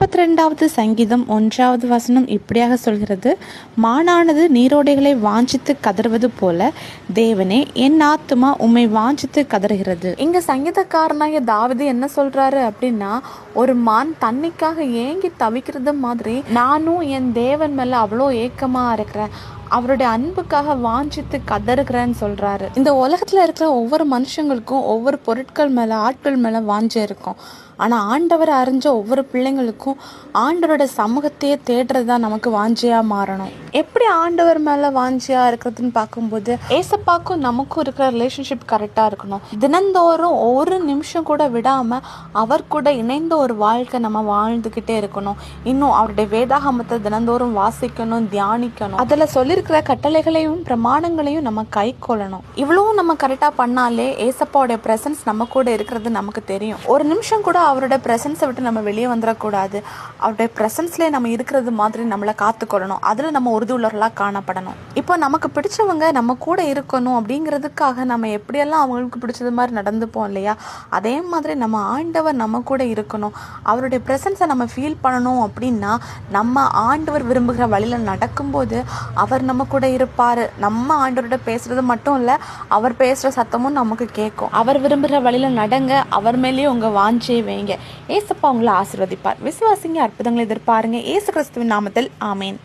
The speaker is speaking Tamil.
42வது சங்கீதம் 1வது வசனம் இப்படியாக சொல்கிறது, மானானது நீரோடைகளை வாஞ்சித்து கதறுவது போல தேவனே என் ஆத்துமா உம்மை வாஞ்சித்து கதறுகிறது. இங்க சங்கீதக்காரனாகிய தாவீது என்ன சொல்றாரு அப்படின்னா, ஒரு மான் தண்ணிக்காக ஏங்கி தவிக்கிறது மாதிரி நானும் என் தேவன் மேல அவ்வளோ ஏக்கமா இருக்கிறேன், அவருடைய அன்புக்காக வாஞ்சித்து கதறுகிறேன்னு சொல்றாரு. இந்த உலகத்துல இருக்கிற ஒவ்வொரு மனுஷங்களுக்கும் ஒவ்வொரு பொருட்கள் மேல ஆட்கள் மேல வாஞ்ச இருக்கும். ஆனா ஆண்டவரை அறிஞ்ச ஒவ்வொரு பிள்ளைங்களுக்கும் ஆண்டவரோட சமூகத்தையே தேடுறதா நமக்கு வாஞ்சியா மாறணும். எப்படி ஆண்டவர் மேல வாஞ்சியா இருக்கிறதுன்னு பார்க்கும்போது ஏசப்பாக்கும் நமக்கும் இருக்கிற ரிலேஷன்ஷிப் கரெக்டா இருக்கணும். தினந்தோறும் ஒரு நிமிஷம் கூட விடாம அவர் கூட இணைந்த ஒரு வாழ்க்கை நம்ம வாழ்ந்துகிட்டே இருக்கணும். இன்னும் அவருடைய வேதாகமத்தை தினந்தோறும் வாசிக்கணும், தியானிக்கணும். அதுல சொல்லியிருக்கிற கட்டளைகளையும் பிரமாணங்களையும் நம்ம கை கொள்ளணும். இவ்வளவும் நம்ம கரெக்டா பண்ணாலே ஏசப்பாவுடைய பிரசன்ஸ் நம்ம கூட இருக்கிறது நமக்கு தெரியும். ஒரு நிமிஷம் கூட அவரோட பிரசன்ஸை விட்டு நம்ம வெளியே வந்துடக்கூடாது. அவருடைய பிரசன்ஸ்லேயே நம்ம இருக்கிறது மாதிரி நம்மளை காத்துக்கொள்ளணும். அதில் நம்ம உறுதியுள்ளவர்களாக காணப்படணும். இப்போ நமக்கு பிடிச்சவங்க நம்ம கூட இருக்கணும் அப்படிங்கிறதுக்காக நம்ம எப்படியெல்லாம் அவங்களுக்கு பிடிச்சது மாதிரி நடந்துப்போம் இல்லையா, அதே மாதிரி நம்ம ஆண்டவர் நம்ம கூட இருக்கணும். அவருடைய பிரசன்ஸை நம்ம ஃபீல் பண்ணணும் அப்படின்னா நம்ம ஆண்டவர் விரும்புகிற வழியில் நடக்கும்போது அவர் நம்ம கூட இருப்பார். நம்ம ஆண்டவரோட பேசுறது மட்டும் இல்லை, அவர் பேசுகிற சத்தமும் நமக்கு கேட்கும். அவர் விரும்புகிற வழியில் நடங்க, அவர் மேலேயே உங்கள் வாஞ்சையை வைங்க. ஏசப்பா உங்களை ஆசீர்வதிப்பார். விசுவாசிங்க, அற்புதங்களை எதிர்பாருங்க. இயேசு கிறிஸ்துவின் நாமத்தில் ஆமேன்.